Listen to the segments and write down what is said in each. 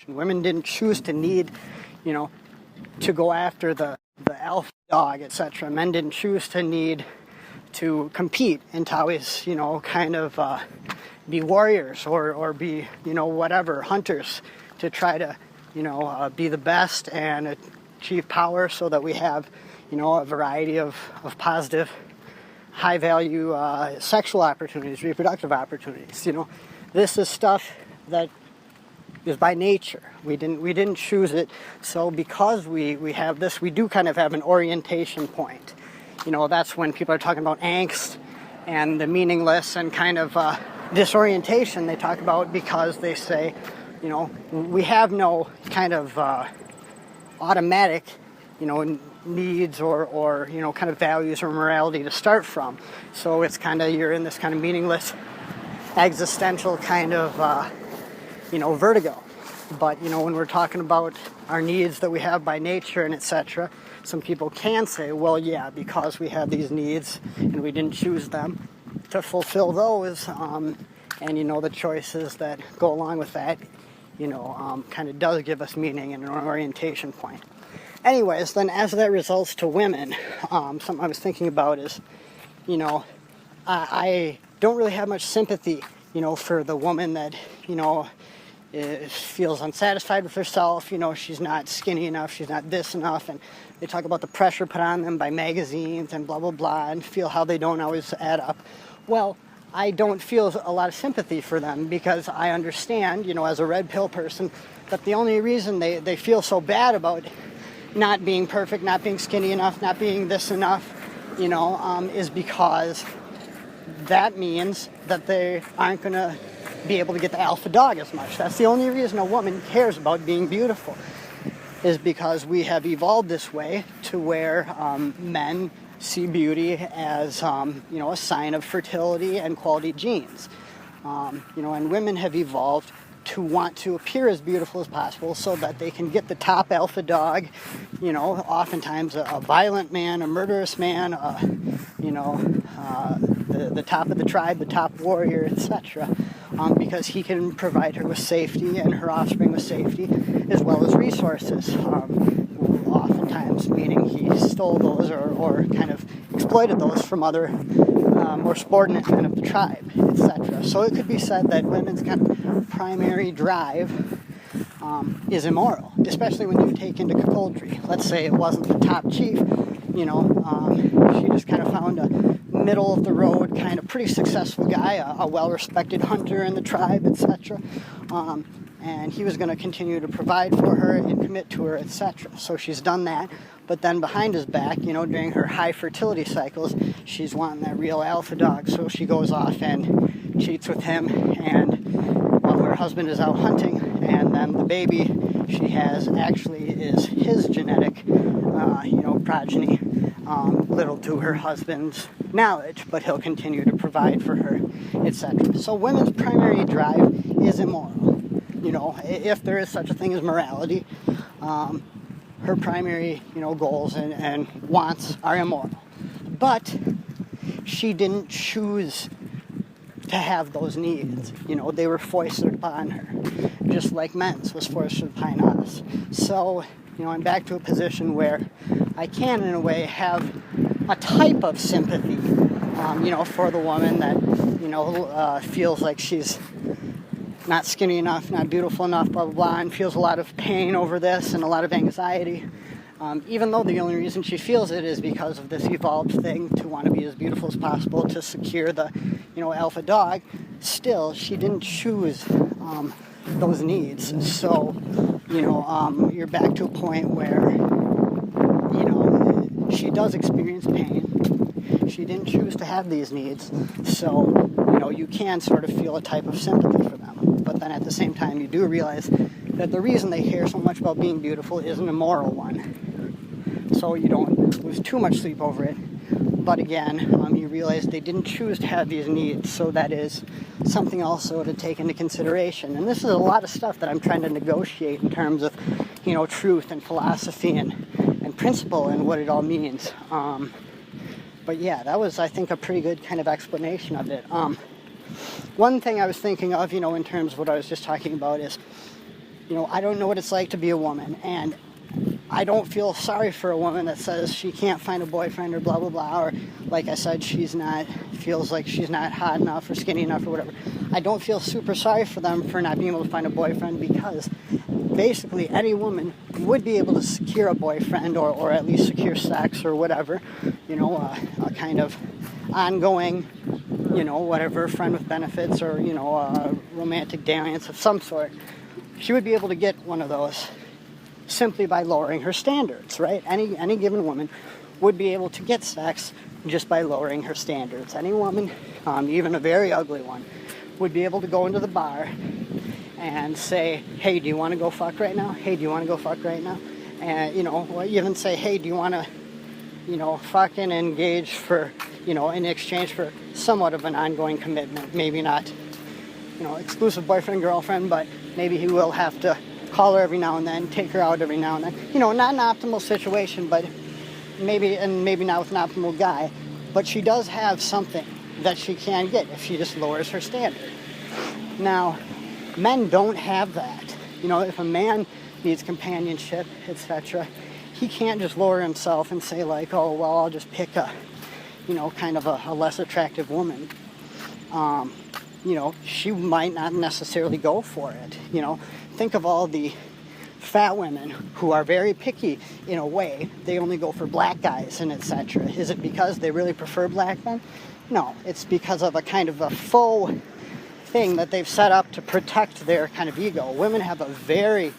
Women didn't choose to need, you know, to go after the alpha dog, etc. Men didn't choose to need to compete and to always, kind of be warriors or be, whatever, hunters to try to, be the best and achieve power so that we have, a variety of positive, high value sexual opportunities, reproductive opportunities. This is stuff that is by nature. We didn't choose it. So because we have this, we do kind of have an orientation point. That's when people are talking about angst and the meaningless and kind of disorientation they talk about, because they say, we have no kind of automatic, needs or kind of values or morality to start from. So it's kind of, you're in this kind of meaningless existential kind of vertigo. But when we're talking about our needs that we have by nature and etc., some people can say, well, yeah, because we have these needs and we didn't choose them to fulfill those, and the choices that go along with that, kind of does give us meaning and an orientation point. Anyways, then as that results to women, something I was thinking about is, I don't really have much sympathy, for the woman that, feels unsatisfied with herself. She's not skinny enough, she's not this enough, and they talk about the pressure put on them by magazines and blah, blah, blah, and feel how they don't always add up. Well, I don't feel a lot of sympathy for them, because I understand, as a red pill person, that the only reason they feel so bad about not being perfect, not being skinny enough, not being this enough, is because that means that they aren't going to be able to get the alpha dog as much. That's the only reason a woman cares about being beautiful, is because we have evolved this way to where men see beauty as, a sign of fertility and quality genes. And women have evolved to want to appear as beautiful as possible so that they can get the top alpha dog, oftentimes a violent man, a murderous man, the top of the tribe, the top warrior, etc., because he can provide her with safety and her offspring with safety, as well as resources, oftentimes meaning he stole those or kind of exploited those from other more subordinate men of the tribe, etc. So it could be said that women's kind of primary drive is immoral, especially when you take into cuckoldry. Let's say it wasn't the top chief, she just kind of found a middle of the road, kind of pretty successful guy, a well-respected hunter in the tribe, etc. And he was going to continue to provide for her and commit to her, etc. So she's done that, but then behind his back, during her high fertility cycles, she's wanting that real alpha dog, so she goes off and cheats with him, and while her husband is out hunting, and then the baby she has actually is his genetic, progeny, little to her husband's knowledge, but he'll continue to provide for her, etc. So women's primary drive is immoral. If there is such a thing as morality, her primary, goals and wants are immoral. But she didn't choose to have those needs. They were foisted upon her, just like men's was foisted upon us. So, I'm back to a position where I can, in a way, have a type of sympathy, for the woman that, feels like she's not skinny enough, not beautiful enough, blah, blah, blah, and feels a lot of pain over this and a lot of anxiety. Even though the only reason she feels it is because of this evolved thing to want to be as beautiful as possible, to secure the, alpha dog, still, she didn't choose those needs. So, you're back to a point where, she does experience pain. She didn't choose to have these needs. So, you can sort of feel a type of sympathy for them. But then at the same time, you do realize that the reason they care so much about being beautiful is an immoral one. So you don't lose too much sleep over it. But again, you realize they didn't choose to have these needs. So that is something also to take into consideration. And this is a lot of stuff that I'm trying to negotiate in terms of, truth and philosophy and principle and what it all means. But yeah, that was, I think, a pretty good kind of explanation of it. One thing I was thinking of, in terms of what I was just talking about is, I don't know what it's like to be a woman, and I don't feel sorry for a woman that says she can't find a boyfriend or blah, blah, blah, or like I said, feels like she's not hot enough or skinny enough or whatever. I don't feel super sorry for them for not being able to find a boyfriend, because basically any woman would be able to secure a boyfriend or at least secure sex or whatever, a kind of ongoing, whatever, friend with benefits or, a romantic dalliance of some sort. She would be able to get one of those simply by lowering her standards, right? Any given woman would be able to get sex just by lowering her standards. Any woman, even a very ugly one, would be able to go into the bar and say, hey, do you want to go fuck right now? Hey, do you want to go fuck right now? And, even say, hey, do you want to, fucking engage for, in exchange for somewhat of an ongoing commitment. Maybe not, exclusive boyfriend, girlfriend, but maybe he will have to call her every now and then, take her out every now and then. Not an optimal situation, but maybe not with an optimal guy. But she does have something that she can get if she just lowers her standard. Now, men don't have that. If a man needs companionship, etc., he can't just lower himself and say like, oh, well, I'll just pick a, kind of a less attractive woman. She might not necessarily go for it. Think of all the fat women who are very picky in a way. They only go for black guys and etc. Is it because they really prefer black men? No, it's because of a kind of a faux thing that they've set up to protect their kind of ego. Women have a very,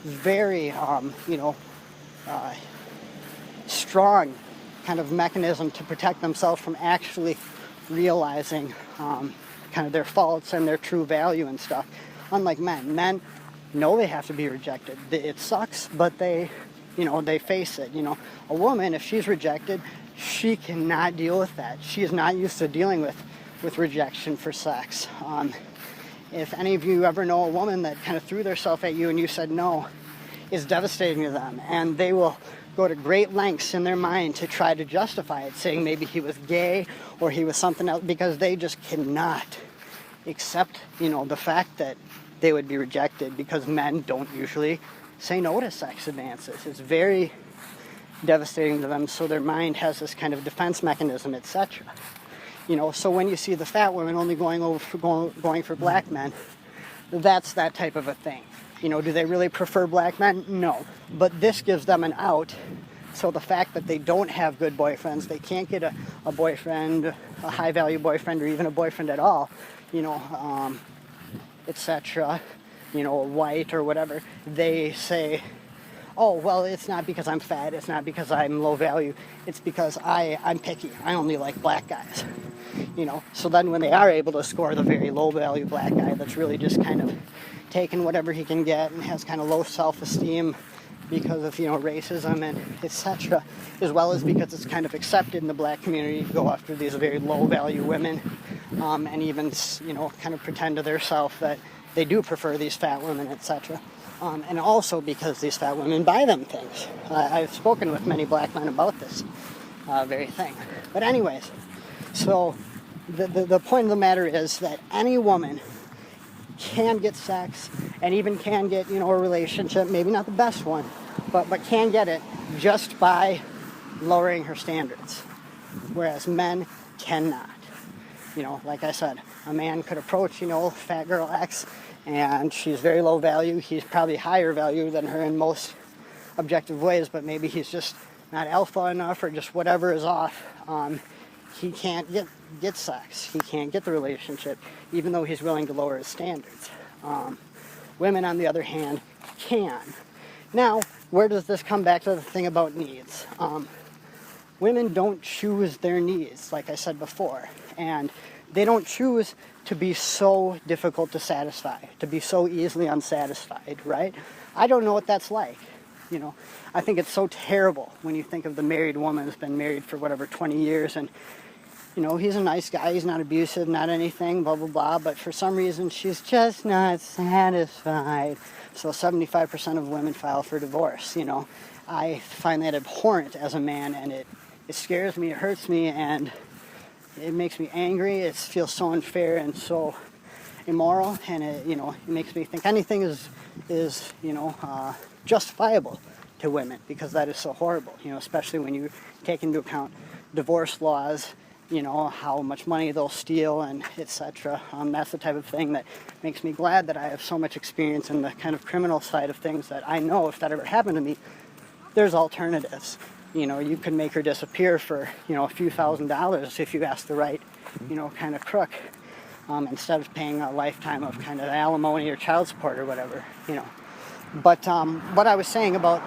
very, strong kind of mechanism to protect themselves from actually realizing kind of their faults and their true value and stuff. Unlike men. Men know they have to be rejected. It sucks, but they face it. A woman, if she's rejected, she cannot deal with that. She is not used to dealing with rejection for sex. If any of you ever know a woman that kind of threw themselves at you and you said no, it's devastating to them. And they will go to great lengths in their mind to try to justify it, saying maybe he was gay or he was something else, because they just cannot accept, the fact that they would be rejected, because men don't usually say no to sex advances. It's very devastating to them, so their mind has this kind of defense mechanism, etc. So when you see the fat women only going for black men, that's that type of a thing. Do they really prefer black men? No. But this gives them an out. So the fact that they don't have good boyfriends, they can't get a boyfriend, a high-value boyfriend, or even a boyfriend at all, etc., white or whatever, they say, oh, well, it's not because I'm fat, it's not because I'm low value, it's because I'm picky, I only like black guys. So then when they are able to score the very low value black guy that's really just kind of taking whatever he can get and has kind of low self-esteem because of racism and etc., as well as because it's kind of accepted in the black community to go after these very low value women, and even kind of pretend to themselves that they do prefer these fat women, etc. And also because these fat women buy them things. I've spoken with many black men about this very thing. But anyways, so the point of the matter is that any woman can get sex and even can get, a relationship, maybe not the best one, but can get it just by lowering her standards, whereas men cannot. Like I said, a man could approach, fat girl X, and she's very low value. He's probably higher value than her in most objective ways, but maybe he's just not alpha enough or just whatever is off. He can't get sex. He can't get the relationship, even though he's willing to lower his standards. Women, on the other hand, can. Now, where does this come back to the thing about needs? Women don't choose their needs, like I said before, and they don't choose to be so difficult to satisfy, to be so easily unsatisfied, right? I don't know what that's like. I think it's so terrible when you think of the married woman who's been married for 20 years, and he's a nice guy, he's not abusive, not anything, blah, blah, blah, but for some reason she's just not satisfied. So 75% of women file for divorce, I find that abhorrent as a man, and it scares me, it hurts me, and it makes me angry. It feels so unfair and so immoral, and it makes me think anything is justifiable to women, because that is so horrible, especially when you take into account divorce laws, how much money they'll steal, and etc. That's the type of thing that makes me glad that I have so much experience in the kind of criminal side of things, that I know if that ever happened to me, there's alternatives. You can make her disappear for, a few $1,000s if you ask the right, kind of crook, instead of paying a lifetime of kind of alimony or child support or whatever, But what I was saying about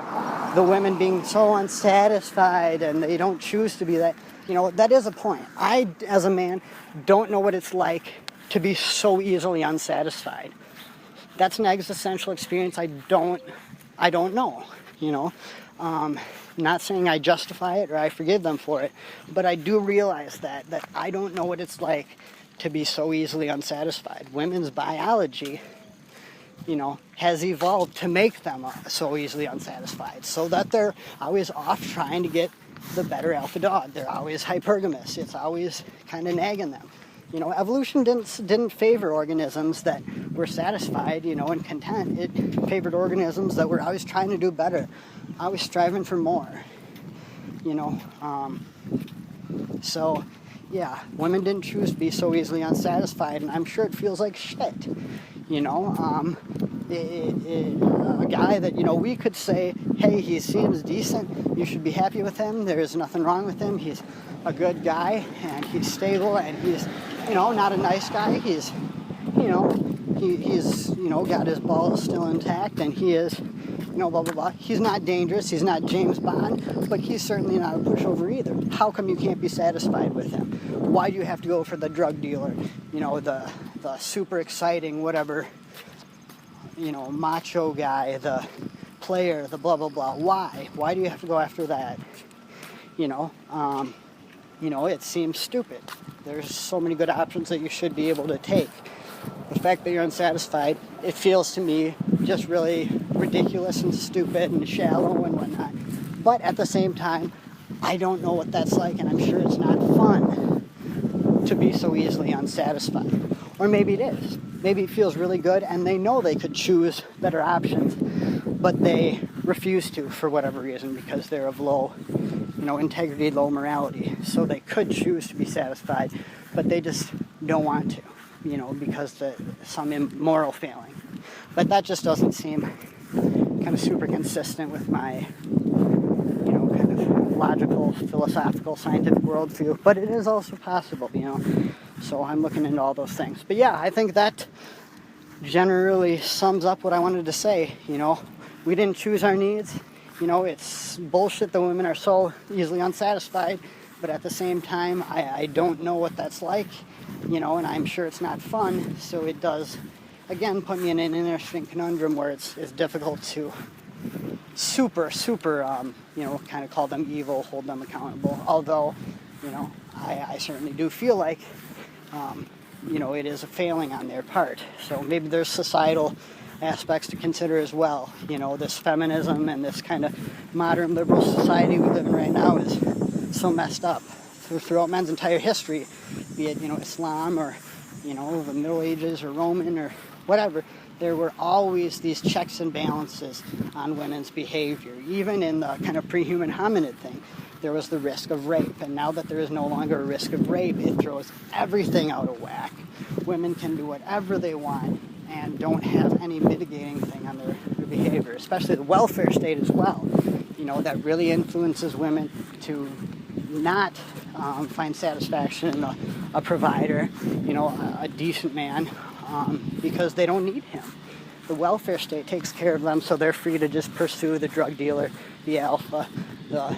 the women being so unsatisfied and they don't choose to be that, that is a point. I, as a man, don't know what it's like to be so easily unsatisfied. That's an existential experience I don't know, Not saying I justify it or I forgive them for it, but I do realize that I don't know what it's like to be so easily unsatisfied. Women's biology, has evolved to make them so easily unsatisfied, so that they're always off trying to get the better alpha dog. They're always hypergamous. It's always kind of nagging them. Evolution didn't favor organisms that were satisfied, and content. It favored organisms that were always trying to do better, always striving for more. So, yeah, women didn't choose to be so easily unsatisfied, and I'm sure it feels like shit. A guy that, we could say, hey, he seems decent, you should be happy with him, there's nothing wrong with him, he's a good guy, and he's stable, and he's, not a nice guy, he's, he's got his balls still intact, and he is, blah, blah, blah. He's not dangerous, he's not James Bond, but he's certainly not a pushover either. How come you can't be satisfied with him? Why do you have to go for the drug dealer, the super exciting whatever, macho guy, the player, the blah, blah, blah? Why do you have to go after that? It seems stupid. There's so many good options that you should be able to take. The fact that you're unsatisfied, it feels to me just really ridiculous and stupid and shallow and whatnot. But at the same time, I don't know what that's like, and I'm sure it's not fun to be so easily unsatisfied. Or maybe it is. Maybe it feels really good, and they know they could choose better options, but they refuse to for whatever reason, because they're of low, integrity, low morality. So they could choose to be satisfied, but they just don't want to, because some immoral failing. But that just doesn't seem kind of super consistent with my, kind of logical, philosophical, scientific worldview. But it is also possible, So I'm looking into all those things. But yeah, I think that generally sums up what I wanted to say. We didn't choose our needs. It's bullshit that women are so easily unsatisfied. But at the same time, I don't know what that's like, and I'm sure it's not fun. So it does, again, put me in an interesting conundrum where it's difficult to super, kind of call them evil, hold them accountable. Although, I certainly do feel like, it is a failing on their part. So maybe there's societal aspects to consider as well. This feminism and this kind of modern liberal society we live in right now is so messed up. Throughout men's entire history, be it, Islam or, the Middle Ages or Roman or whatever, there were always these checks and balances on women's behavior. Even in the kind of pre-human hominid thing, there was the risk of rape. And now that there is no longer a risk of rape, it throws everything out of whack. Women can do whatever they want and don't have any mitigating thing on their behavior, especially the welfare state as well. That really influences women to not find satisfaction in a provider, a decent man, because they don't need him. The welfare state takes care of them, so they're free to just pursue the drug dealer, the alpha, the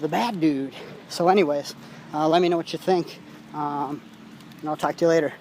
bad dude. So anyways, let me know what you think, and I'll talk to you later.